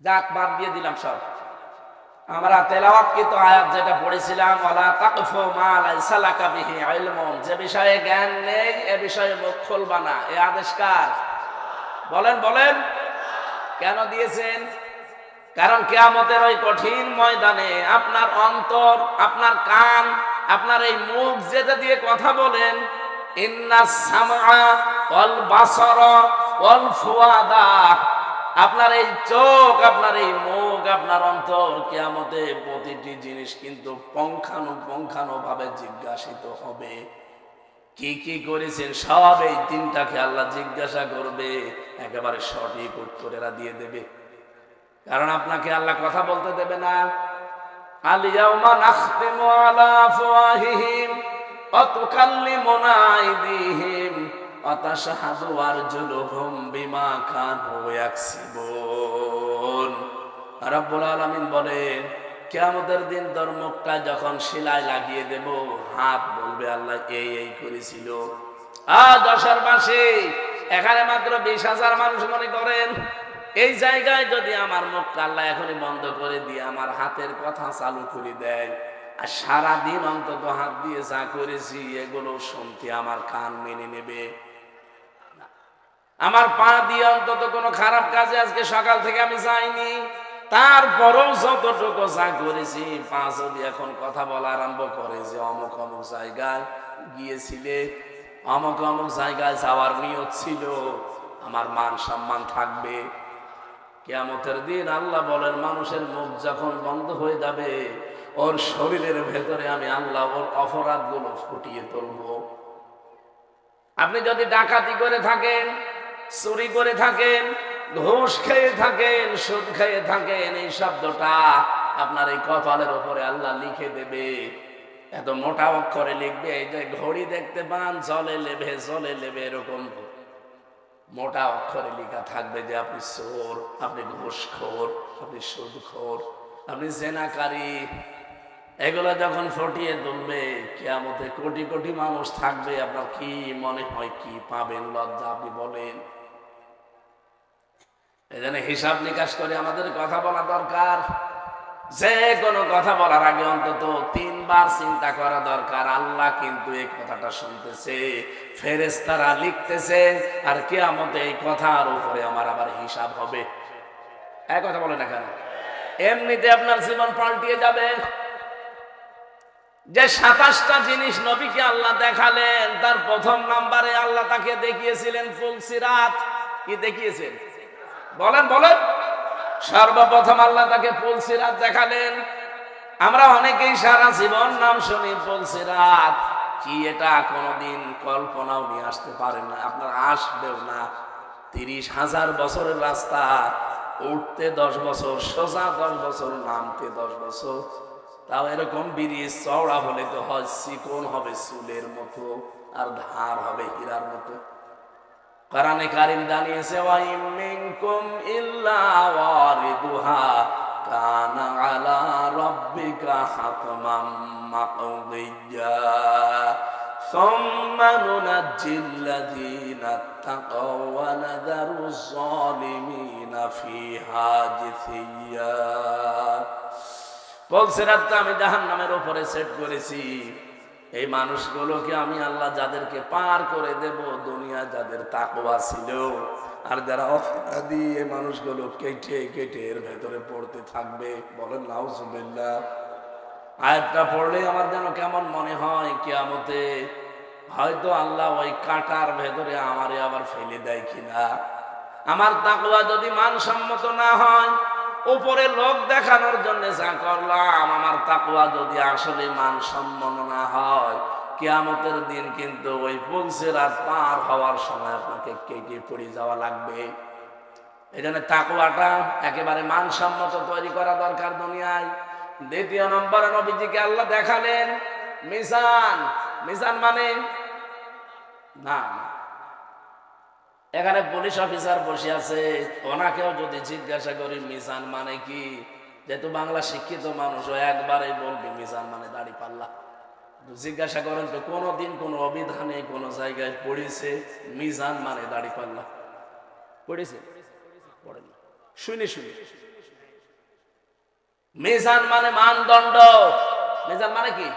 যাক, বাদ দিয়ে দিলাম সব। আমরা তেলাওয়াতকৃত আয়াত যেটা পড়েছিলাম, ওয়ালা তাকফু মা লাইসা লাকা বিহি ইলমুন, যে বিষয়ে জ্ঞান নেই এ বিষয়ে মুখ খুলবা না, এই আদেশ কার? বলেন বলেন। কেন দিয়েছেন? কারণ কিয়ামতের ওই কঠিন ময়দানে আপনার অন্তর, আপনার কান, আপনার এই মুখ যেটা দিয়ে কথা বলেন, ইন্নাস সামআ ওয়াল বাসারা ওয়াল ফুয়াদা, আপনার এই চোখ, আপনার এই মুখ, আপনার অন্তর, কিয়ামতে প্রতিটি জিনিস কিন্তু পুঙ্খানুপুঙ্খানু ভাবে জিজ্ঞাসিত হবে। কি কি করেছেন সব এই তিনটাকে আল্লাহ জিজ্ঞাসা করবে, একেবারে সঠিক উত্তরেরা দিয়ে দেবে। কারণ আপনাকে আল্লাহ কথা বলতে দেবে না। আল ইয়াউমা নাখতিমু আলা আফওয়াহিহিম ওয়া তুকাল্লিমুনা আইদিহিম ওয়া তাশহাদু আরজুলুহুম বিমা কানু ইয়াকসিবুন। রব্বুল আলামিন বলেন, কিয়ামতের দিন তোর মুখটা যখন শিলায় লাগিয়ে দেব, হাত বলবে আল্লাহ এই এই করেছিল। যশোরবাসী, এখানে মাত্র 20,000 মানুষ মনে করেন, এই জায়গায় যদি আমার মুখটা আল্লাহ এখনই বন্ধ করে দিয়ে আমার হাতের কথা চালু করে দেয়, আর সারাদিন অন্তত হাত দিয়ে যা করেছি এগুলো শুনতে আমার কান মেনে নেবে। আমার পা দিয়ে অন্তত কোনো খারাপ কাজে আজকে সকাল থেকে আমি যাইনি, তারপরেও যতটুকু যা করেছি, পা যদি এখন কথা বলা আরম্ভ করে যে অমুক অমুক জায়গায় গিয়েছিলে, অমুক অমুক জায়গায় যাওয়ার নিয়ত ছিল, আমার মান সম্মান থাকবে। কিয়ামতের দিন আল্লাহ বলেন, মানুষের মুখ যখন বন্ধ হয়ে যাবে, ওর শরীরের ভেতরে আমি আল্লাহ ওর অপরাধগুলো ফুটিয়ে তুলব। আপনি যদি ডাকাতি করে থাকেন, চুরি করে থাকেন, ঘুষ খেয়ে থাকেন, সুদ খেয়ে থাকেন, এই শব্দটা আপনার এই কপালের উপরে আল্লাহ লিখে দেবে। এত মোটা অক্ষরে লিখবে, এই যে ঘড়ি দেখতে পান জলে লেবে জলে লেবে, এরকম মোটা অক্ষরে লেখা থাকবে যে আপনি চোর, আপনি ঘুষখোর, আপনি সুদখোর, আপনি জেনাকারী। এগুলো যখন ফুটিয়ে তুলবে, কিয়ামতে কোটি কোটি মানুষ থাকবে, আপনার কি মনে হয় কি পাবেন? লজ্জা আপনি বলেন। এই জন্য হিসাব নিকাশ করে আমাদের কথা বলা দরকার। যে কোনো কথা বলার আগে অন্তত 3 বার চিন্তা করা দরকার। আল্লাহ কিন্তু এই কথাটা শুনতেছে, ফেরেশতারা লিখতেছে, আর কিয়ামতে এই কথার উপরে আমার আবার হিসাব হবে। এই কথা বলে না কেন? এমনিতে আপনার জীবন পাল্টিয়ে যাবে। যে 27টা জিনিস নবীকে আল্লাহ দেখালেন, তার প্রথম নাম্বারে আল্লাহ তাকে দেখিয়েছিলেন ফুলসিরাত। কি দেখিয়েছেন? বলেন বলেন। সর্বপ্রথম আল্লাহ তাকে ফুলসিরাত দেখালেন। আমরা অনেকেই সারা জীবন নাম শুনি ফুলসিরাত, কি এটা কোনোদিন কল্পনাও নিয়ে আসতে পারেন না, আপনার আসবেও না। 30,000 বছরের রাস্তা, উঠতে 10 বছর, সোজা 10 বছর, নামতে 10 বছর। তাও এরকম ব্রিজ চওড়া হলে তো হয়, চিকন হবে চুলের মতো, আর ধার হবে হীরার মতো। কোরআনে কারীম জানিয়েছে, ওয়া ইম মিনকুম ইল্লা ওয়ারিদুহা কানা আলা রাব্বিকা হাতমান মাকদিয়্যা সুম্মা নুনাজ্জিল্লাযীনা তাকাও ওয়া নাযারুজ যালিমিনা ফিহা জিসিয়্যা। বলছে রাতটা আমি জাহান্নামের উপরে সেট করেছি। এই মানুষগুলোকে আমি আল্লাহ যাদেরকে পার করে দেব, দুনিয়া যাদের তাকওয়া ছিল, আর যারা অপরাধী, এই মানুষগুলো কেটে কেটে এর ভেতরে পড়তে থাকবে। বলেন নাউজুবিল্লাহ। আয়াতটা পড়লে আমার যেন কেমন মনে হয়, কিয়ামতে হয়তো আল্লাহ ওই কাঁটার ভেতরে আমারে আবার ফেলে দেয় কিনা। আমার তাকওয়া যদি মানসম্মত না হয়, উপরে লোক দেখানোর জন্য যা করলাম, আমার তাকওয়া যদি আসলে মানসম্মত না হয়, কিয়ামতের দিন কিন্তু ওই ফুলসিরাত পার হওয়ার সময় আপনাকে কেটে পড়ে যাওয়া লাগবে। এই জন্য তাকওয়াটা একেবারে মানসম্মত তৈরি করা দরকার দুনিয়ায়। দ্বিতীয় নম্বরে নবীজিকে আল্লাহ দেখালেন মিজান। মিজান মানে না, এখানে পুলিশ অফিসার বসে আছে, ওনাকেও যদি জিজ্ঞাসা করি মিজান মানে কি, যেহেতু বাংলা শিক্ষিত মানুষ, ও একবারেই বলবে মিজান মানে দাড়ি পাল্লা। জিজ্ঞাসা করেন তো কোনোদিন কোন অভিধানে কোন জায়গায় পড়েছে মিজান মানে দাড়ি পাল্লা? পড়েছে? পড়েন। শুনে শুনে মিজান মানে মানদণ্ড। মিজান মানে কি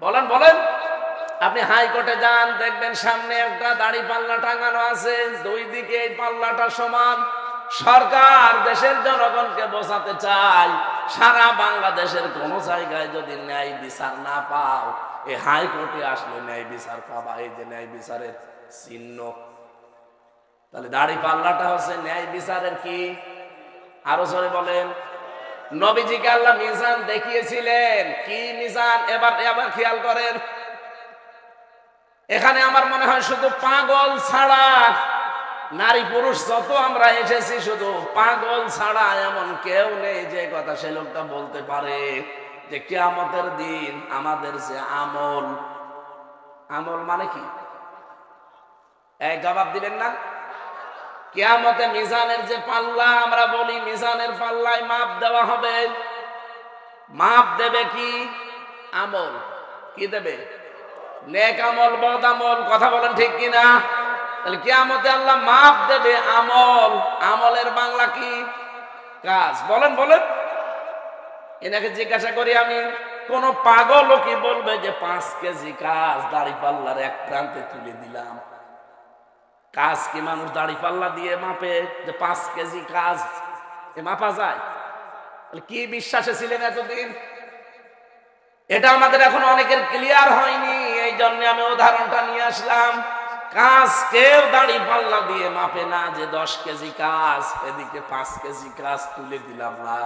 বলেন বলেন। আপনি হাইকোর্টে যান, দেখবেন সামনে একটা দাড়ি পাল্লা টাঙানো আছে, দুই দিকে এই পাল্লাটা সমান। সরকার দেশের জনগণকে বোঝাতে চায়, সারা বাংলাদেশের কোন জায়গায় যদি ন্যায় বিচার না পাও, এই হাইকোর্টে আসলে ন্যায় বিচার পাবা। এই যে ন্যায় বিচারের চিহ্ন, তাহলে দাড়ি পাল্লাটা হচ্ছে ন্যায় বিচারের কি? আরো জোরে বলেন। নবীজিকে আল্লাহ মিজান দেখিয়েছিলেন। কি মিজান? এবার এবার খেয়াল করেন, এখানে আমার মনে হয় শুধু পাগল ছাড়া, নারী পুরুষ যত আমরা এসেছি, শুধু পাগল ছাড়া এমন কেউ নেই যে কথা সে লোকটা বলতে পারে যে কিয়ামতের দিন আমাদের যে আমল, আমল মানে কি? এই জবাব দিবেন না? কিয়ামতে মিজানের যে পাল্লা, আমরা বলি মিজানের পাল্লায় মাপ দেওয়া হবে। মাপ দেবে কি? আমল। কি দেবে? নেক আমল, বদ আমল। কথা বলেন ঠিক কিনা? তাহলে কিয়ামতে আল্লাহ মাপ দেবে আমল। আমলের বাংলা কি? কাজ। বলেন বলেন। এনাকে জিজ্ঞাসা করি আমি, কোন পাগলও কি বলবে যে 5 কেজি কাজ দাড়ি পাল্লার এক প্রান্তে তুলে দিলাম? কাজ কি মানুষ দাড়ি পাল্লা দিয়ে মাপে যে 5 কেজি কাজ এ মাপা যায়? কি বিশ্বাসে ছিলেন এতদিন? এটা আমাদের এখন অনেকের ক্লিয়ার হয়নি, এই জন্য আমি উদাহরণটা নিয়ে আসলাম। কাজ কেউ দাড়ি পাল্লা দিয়ে মাপে না যে 10 কেজি কাজ এদিকে 5 কেজি কাজ তুলে দিলাম না।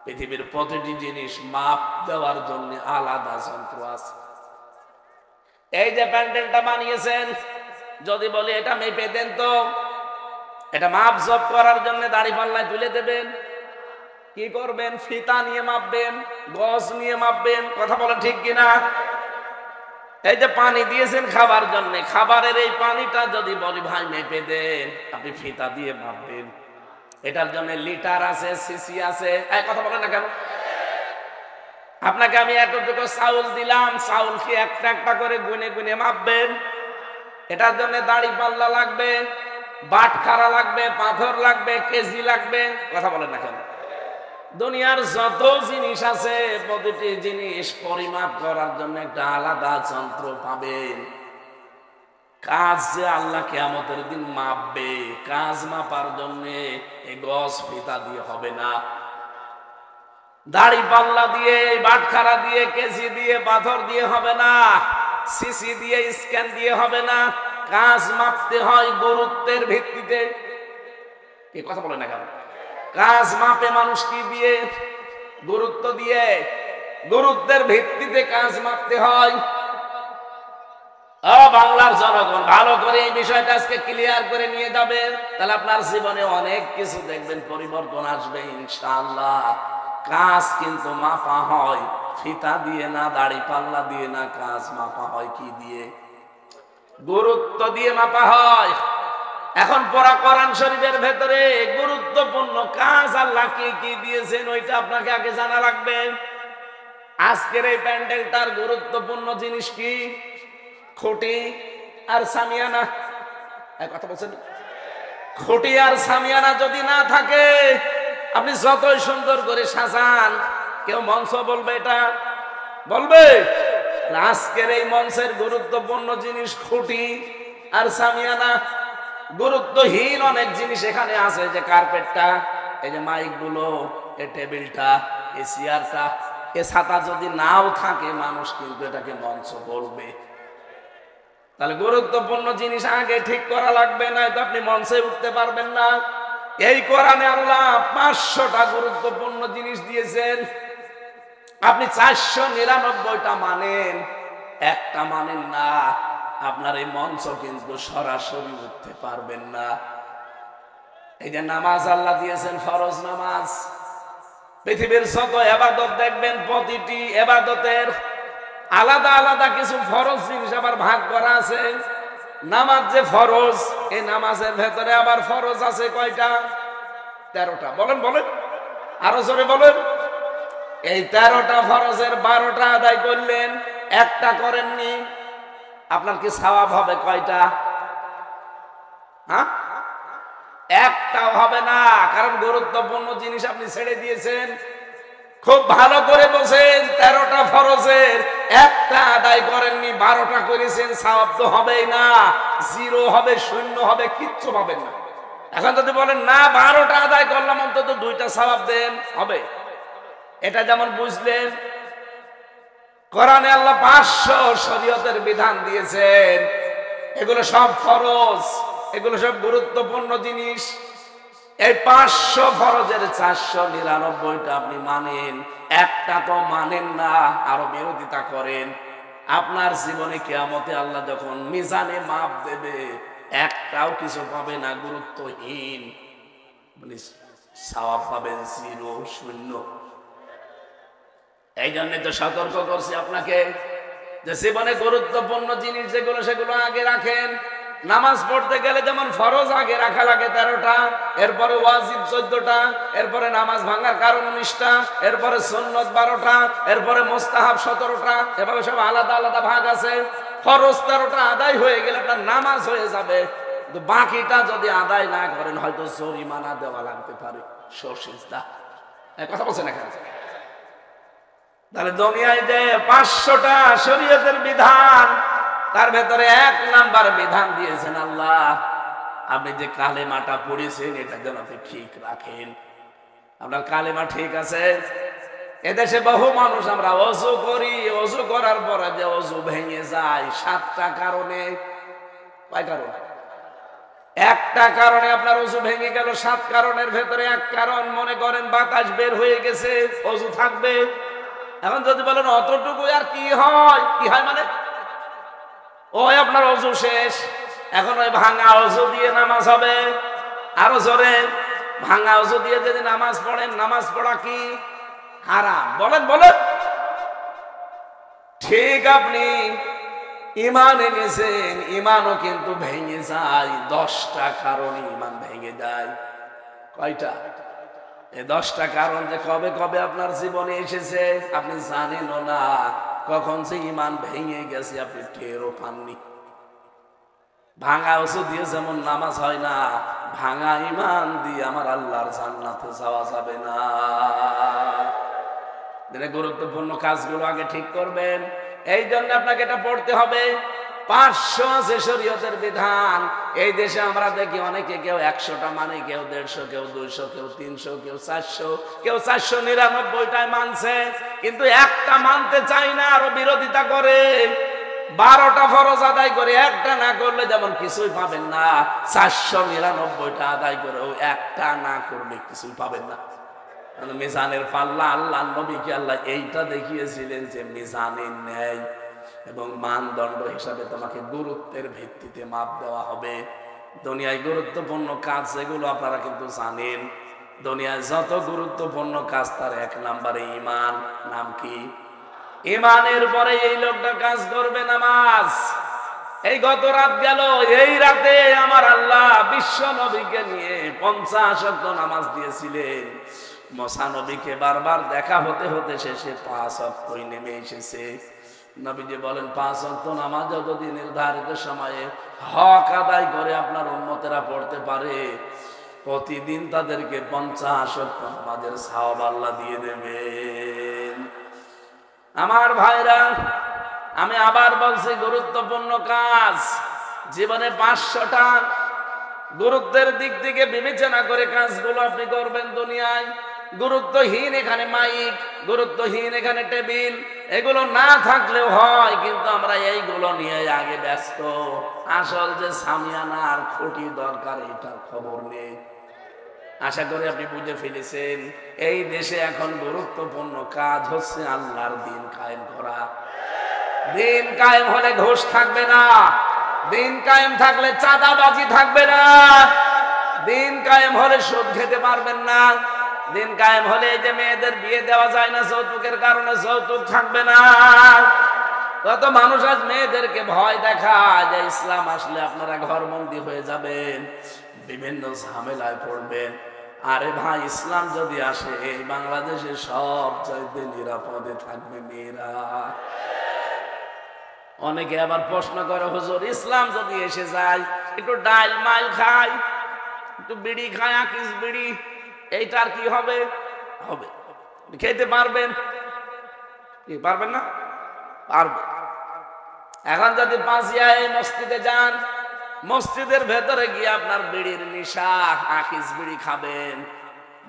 পৃথিবীর প্রতিটি জিনিস মাপ দেওয়ার জন্য আলাদা যন্ত্র আছে। এই যে প্যান্ডেলটা বানিয়েছেন, যদি বলি এটা মেপে দেন, তো এটা মাপ জব করার জন্য দাড়ি পাল্লায় তুলে দেবেন। কি করবেন? ফিতা নিয়ে মাপবেন, গজ নিয়ে মাপবেন। কথা বলেন ঠিক কিনা? এই যে পানি দিয়েছেন খাবার জন্য, খাবারের এই পানিটা যদি বলি ভাই মেপে দেন, আপনি ফিতা দিয়ে মাপবেন। এটার জন্য লিটার আছে, সিসি আছে। কথা বলেন না কেন? আপনাকে আমি এতটুকু চাউল দিলাম, চাউল কি একটা একটা করে গুনে গুনে মাপবেন? এটার জন্য দাড়ি পাল্লা লাগবে, বাটখারা লাগবে, পাথর লাগবে, কেজি লাগবে। কথা বলেন না কেন? দুনিয়ার যত জিনিস আছে, প্রতিটি জিনিস পরিমাপ করার জন্য একটা আলাদা যন্ত্র পাবেন। কাজ যে আল্লাহ কিয়ামতের দিন মাপবে, কাজ মাপার জন্য এই গজ ফিতা দিয়ে হবে না, দাড়ি পাল্লা দিয়ে, বাটখারা দিয়ে, কেজি দিয়ে, পাথর দিয়ে হবে না, সিসি দিয়ে, স্ক্যান দিয়ে হবে না। কাজ মাপতে হয় গুরুত্বের ভিত্তিতে। এই কথা বলে না কেন? কাজ মাপে মানুষ কি দিয়ে? গুরুত্ব দিয়ে। গুরুত্বের ভিত্তিতে কাজ মাপতে হয়। বাংলার জনগণ ভালো করে এই বিষয়টা আজকে ক্লিয়ার করে নিয়ে যাবে, তাহলে আপনার জীবনে অনেক কিছু দেখবেন পরিবর্তন আসবে ইনশাআল্লাহ। কাজ কিন্তু মাপা হয় ফিতা দিয়ে না, দাড়ি পাল্লা দিয়ে না। কাজ মাপা হয় কি দিয়ে? গুরুত্ব দিয়ে মাপা হয়। এখন পড়া কোরআন শরীফের ভেতরে গুরুত্বপূর্ণ কাজ আল্লাহ কি কি দিয়েছেন, ওইটা আপনাকে আগে জানা লাগবে। আজকের এই প্যান্ডেলটার গুরুত্বপূর্ণ জিনিস কি? খুঁটি আর সামিয়ানা। কথা বলছেন? খুঁটি আর সামিয়ানা যদি না থাকে, আপনি যতই সুন্দর করে সাজান, কেউ মঞ্চ বলবে এটা বলবে? আজকের এই মঞ্চের গুরুত্বপূর্ণ জিনিস খুঁটি আর সামিয়ানা। গুরুত্বহীন অনেক জিনিস এখানে আছে, যে কার্পেটটা, এই যে মাইক গুলো, এই টেবিলটা, এই চেয়ারটা, এ ছাতা যদি নাও থাকে, মানুষ কিন্তু এটাকে মঞ্চ বলবে। তাহলে গুরুত্বপূর্ণ জিনিস আগে ঠিক করা লাগবে, না তো আপনি মঞ্চে উঠতে পারবেন না। এই কোরআনে আল্লাহ 500টা গুরুত্বপূর্ণ জিনিস দিয়েছেন। আপনি 499টা মানেন, একটা মানেন না, আপনার এই মঞ্চ কিন্তু সরাসরি উঠতে পারবেন না। এই যে নামাজ আল্লাহ দিয়েছেন, ফরজ নামাজ। পৃথিবীর যত ইবাদত দেখবেন, প্রতিটি ইবাদতের আলাদা আলাদা কিছু ফরজ জিনিস আবার ভাগ করা আছে। নামাজ যে ফরজ, এই নামাজের ভেতরে আবার ফরজ আছে কয়টা? 13টা। বলেন বলেন, আরো জোরে বলেন। এই 13টা ফরজের 12টা আদায় করলেন, একটা করেননি, আপনার কি সওয়াব হবে কয়টা? হ্যাঁ, একটাও হবে না, কারণ গুরুত্বপূর্ণ জিনিস আপনি ছেড়ে দিয়েছেন। খুব ভালো করে বসেন, 13টা ফরজের একটা আদায় করেননি, 12টা করেছেন, সওয়াব তো হবেই না, জিরো হবে, শূন্য হবে, কিচ্ছু পাবেন না। এখন যদি বলেন না 12টা আদায় করলাম অন্তত 2টা সওয়াব দেন, হবে। এটা যেমন বুঝলেন কোরআনে আল্লাহ 500 শরীয়তের বিধান দিয়েছেন, এগুলো সব ফরজ, এগুলো সব গুরুত্বপূর্ণ জিনিস। এই 500 ফরজের 499টা আপনি মানেন, একটা তো মানেন না, আরো বিরোধিতা করেন। আপনার জীবনে কিয়ামতে আল্লাহ যখন মিজানে মাপ দেবে, একটাও কিছু পাবে না, গুরুত্বহীন, সওয়াব পাবেন জিরো, শূন্য। এই জন্য তো সতর্ক করছি আপনাকে যে জীবনে গুরুত্বপূর্ণ জিনিস যেগুলো সেগুলো আগে রাখেন। নামাজ পড়তে গেলে যেমন ফরজ আগে রাখা লাগে 13টা, এরপরে ওয়াজিব 14টা, এরপরে নামাজ ভাঙার কারণ 19টা, এরপরে সুন্নত 12টা, এরপরে মুস্তাহাব 17টা, এভাবে সব আলাদা আলাদা ভাগ আছে। ফরজ 13টা আদায় হয়ে গেলে আপনার নামাজ হয়ে যাবে, কিন্তু বাকিটা যদি আদায় না করেন হয়তো জরিমানা দেওয়া লাগতে পারে, সরসিজদা। কথা বলছেন না কেন? তাহলে দুনিয়ায় যে 500টা শরীয়তের বিধান, তার ভেতরে 1 নাম্বার বিধান দিয়েছেন আল্লাহ, আপনি যে কালেমাটা পড়েছেন এটা যেন আপনি ঠিক রাখেন। আপনার কালেমা ঠিক আছে? এদেশে বহু মানুষ আমরা ওযু করি, ওযু করার পরে যে ওযু ভেঙে যায় 7টা কারণে। কয় কারণ? একটা কারণে আপনার ওযু ভেঙে গেল, 7 কারণের ভেতরে 1 কারণ মনে করেন বাতাস বের হয়ে গেছে, ওযু থাকবে। এখন যদি বলেন অতটুকু আর কি হয়, কি হয় মানে ওই আপনার ওযু শেষ, এখন ওই ভাঙা ওযু দিয়ে নামাজ হবে। আরো জোরে, ভাঙা ওযু দিয়ে যদি নামাজ পড়েন, নামাজ পড়া কি হারাম? বলেন বলেন। ঠিক আপনি ঈমান এনেছেন, ঈমানও কিন্তু ভেঙে যায়। 10টা কারণে ঈমান ভেঙে যায়। কয়টা? এই 10টা কারণ যে কবে কবে আপনার জীবনে এসেছে আপনি জানেনও না, কখন যে ঈমান ভেঙে গেছে আপনি টেরও পাননি। ভাঙা ওযু দিয়ে যেমন নামাজ হয় না, ভাঙা ঈমান দিয়ে আমার আল্লাহর জান্নাতে যাওয়া যাবে না। গুরুত্বপূর্ণ কাজগুলো আগে ঠিক করবেন, এই জন্য আপনাকে এটা পড়তে হবে। 500 আছে শরীয়তের বিধান। এই দেশে আমরা দেখি অনেকে কেউ 100টা মানে, কেউ 150, কেউ 200, কেউ 300, কেউ 400, কেউ 499টায় মানছে, কিন্তু একটা মানতে চাই না, আরো বিরোধিতা করে। 12টা ফরজ আদায় করে একটা না করলে যেমন কিছুই পাবেন না, 499টা আদায় করেও একটা না করলে কিছুই পাবেন না। মিজানের পাল্লা আল্লাহ নবীকে আল্লাহ এইটা দেখিয়েছিলেন যে মিজানের ন্যায় এবং মানদণ্ড হিসাবে তোমাকে গুরুত্বের ভিত্তিতে মাপ দেওয়া হবে। দুনিয়ায় গুরুত্বপূর্ণ কাজ যেগুলো আপনারা কিন্তু জানেন, দুনিয়ায় যত গুরুত্বপূর্ণ কাজ তার 1 নম্বরে ঈমান। নাম কি? ঈমানের পরে এই লোকটা কাজ করবে নামাজ। এই গত রাত গেল, এই রাতে আমার আল্লাহ বিশ্ব নবীকে নিয়ে 50 ওয়াক্ত নামাজ দিয়েছিলেন। মুসা নবীকে বারবার দেখা হতে হতে শেষে 5 ওয়াক্তই নেমে এসেছে। নবীজি বলেন 5 ওয়াক্ত নামাজ যদি নির্ধারিত সময়ে হক আদায় করে আপনার উম্মতেরা পড়তে পারে, প্রতিদিন তাদেরকে 50 ওয়াক্ত নামাজের সওয়াব আল্লাহ দিয়ে দেবেন। আমার ভাইরা, আমি আবার বলছি গুরুত্বপূর্ণ কাজ জীবনে 500টা গুরুত্বের দিক থেকে বিবেচনা করে কাজগুলো আপনি করবেন। দুনিয়ায় গুরুত্বহীন এখানে মাইক, গুরুত্বহীন এখানে টেবিল, এগুলো না থাকলেও হয়, কিন্তু আমরা এইগুলো নিয়ে আগে ব্যস্ত। আসল যে সামিয়ানার খুঁটি দরকার এটার খবর নেই। আশা করি আপনি বুঝে ফেলেছেন। এই দেশে এখন গুরুত্বপূর্ণ কাজ হচ্ছে আল্লাহর দিন কায়েম করা। দিন কায়েম হলে ঘুষ থাকবে না, দিন কায়েম থাকলে চাঁদাবাজি থাকবে না, দিন কায়েম হলে সুদ খেতে পারবেন না, দিন কায়েম হলে এই যে মেয়েদের বিয়ে দেওয়া যায় না যৌতুকের কারণে, যৌতুক থাকবে না। কত মানুষ আজ মেয়েদেরকে ভয় দেখায় যে ইসলাম আসলে আপনারা ঘরবন্দি হয়ে যাবেন, বিভিন্ন ঝামেলায় পড়বেন। আরে ভাই, ইসলাম যদি আসে এই বাংলাদেশে সব চাইতে নিরাপদে থাকবে মেয়েরা। অনেকে আবার প্রশ্ন করে, হুজুর ইসলাম যদি এসে যায়, একটু ডাইল মাইল খাই, একটু বিড়ি খায়, আকিস বিড়ি, এইটার কি হবে? হবে। খেতে পারবেন কি পারবেন না? পারবেন। এখন যদি পাঁচিয়ায় মসজিদে যান, মসজিদের ভেতরে গিয়ে আপনার বিড়ির নিশা, আকিস বিড়ি খাবেন,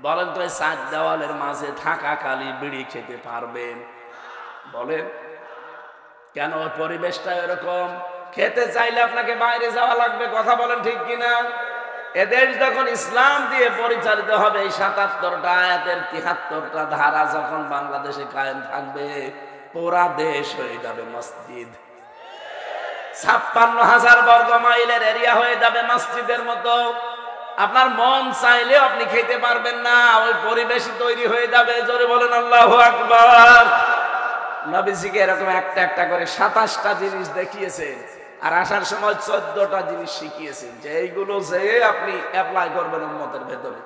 বলেন তো এই চার দেওয়ালের মাঝে থাকাকালী বিড়ি খেতে পারবেন? বলেন কেন? ওই পরিবেশটা এরকম। খেতে চাইলে আপনাকে বাইরে যাওয়া লাগবে। কথা বলেন ঠিক কিনা? এদেশ যখন ইসলাম দিয়ে পরিচালিত হবে, এই ৭৭টা আয়াতের ৭৩টা ধারা যখন বাংলাদেশে কায়েম থাকবে, পুরা দেশ হয়ে যাবে মসজিদ। ৫৬,০০০ বর্গ মাইলের এরিয়া হয়ে যাবে মসজিদের মতো। আপনার মন চাইলে আপনি খেতে পারবেন না, ওই পরিবেশ তৈরি হয়ে যাবে। জোরে বলেন আল্লাহু আকবার। নবীজিকে এরকম একটা একটা করে ২৭টা জিনিস দেখিয়েছেন, আর আসার সময় ১৪টা জিনিস শিখিয়েছেন, যে এইগুলো যে আপনি অ্যাপ্লাই করবেন উম্মতের ভেতরে।